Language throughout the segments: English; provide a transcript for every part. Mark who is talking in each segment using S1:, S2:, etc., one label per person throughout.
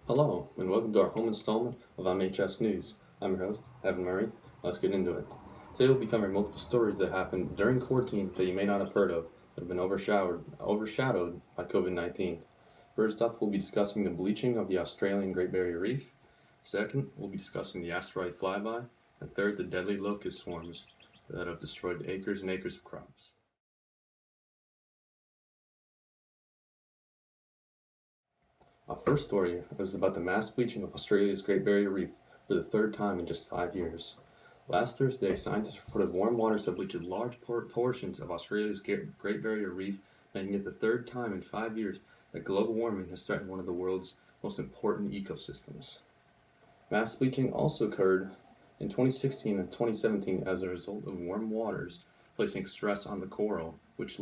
S1: Hello, and welcome to our home installment of MHS News. I'm your host, Evan Murray. Let's get into it. Today we'll be covering multiple stories that happened during quarantine that you may not have heard of, that have been overshadowed by COVID-19. First up, we'll be discussing the bleaching of the Australian Great Barrier Reef. Second, we'll be discussing the asteroid flyby. And third, the deadly locust swarms that have destroyed acres and acres of crops. Our first story is about the mass bleaching of Australia's Great Barrier Reef for the third time in just 5 years. Last Thursday, scientists reported warm waters have bleached large portions of Australia's Great Barrier Reef, making it the third time in 5 years that global warming has threatened one of the world's most important ecosystems. Mass bleaching also occurred in 2016 and 2017 as a result of warm waters placing stress on the coral, which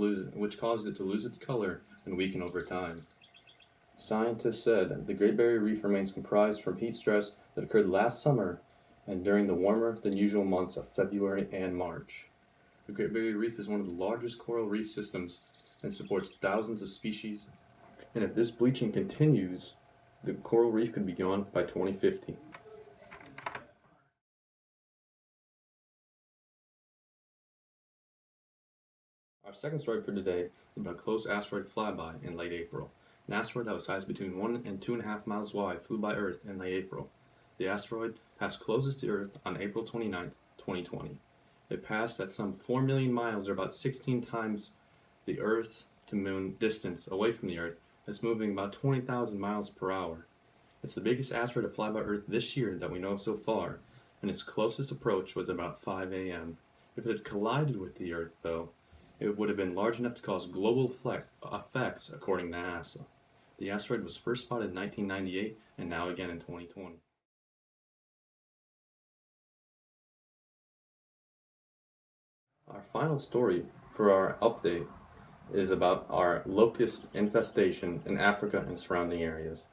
S1: causes it to lose its color and weaken over time. Scientists said the Great Barrier Reef remains comprised from heat stress that occurred last summer and during the warmer than usual months of February and March. The Great Barrier Reef is one of the largest coral reef systems and supports thousands of species. And if this bleaching continues, the coral reef could be gone by 2050. Our second story for today is about a close asteroid flyby in late April. An asteroid that was sized between 1 and 2.5 miles wide flew by Earth in late April. The asteroid passed closest to Earth on April 29, 2020. It passed at some 4 million miles, or about 16 times the Earth to Moon distance away from the Earth. It's moving about 20,000 miles per hour. It's the biggest asteroid to fly by Earth this year that we know of so far, and its closest approach was about 5 a.m. If it had collided with the Earth, though, it would have been large enough to cause global effects, according to NASA. The asteroid was first spotted in 1998 and now again in 2020. Our final story for our update is about our locust infestation in Africa and surrounding areas.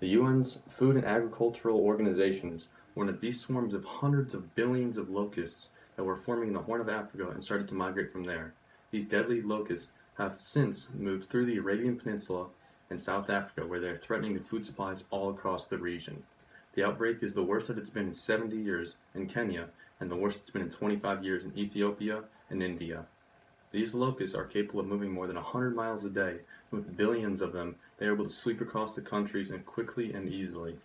S1: The UN's Food and Agricultural Organizations warned that these swarms of hundreds of billions of locusts that were forming in the Horn of Africa and started to migrate from there. These deadly locusts have since moved through the Arabian Peninsula and South Africa, where they are threatening the food supplies all across the region. The outbreak is the worst that it's been in 70 years in Kenya, and the worst it's been in 25 years in Ethiopia and India. These locusts are capable of moving more than 100 miles a day, and with billions of them, they are able to sweep across the countries and quickly and easily.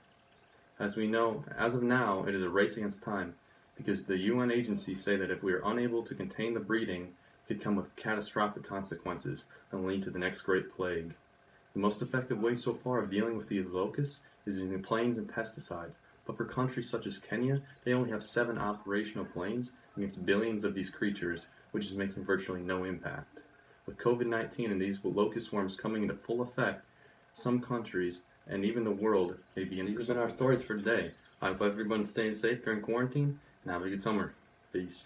S1: As we know, as of now, it is a race against time, because the UN agencies say that if we are unable to contain the breeding, it could come with catastrophic consequences and lead to the next great plague. The most effective way so far of dealing with these locusts is using planes and pesticides, but for countries such as Kenya, they only have 7 operational planes against billions of these creatures, which is making virtually no impact. With COVID-19 and these locust swarms coming into full effect, some countries and even the world may be in. These have been our stories for today. I hope everyone's staying safe during quarantine, and have a good summer. Peace.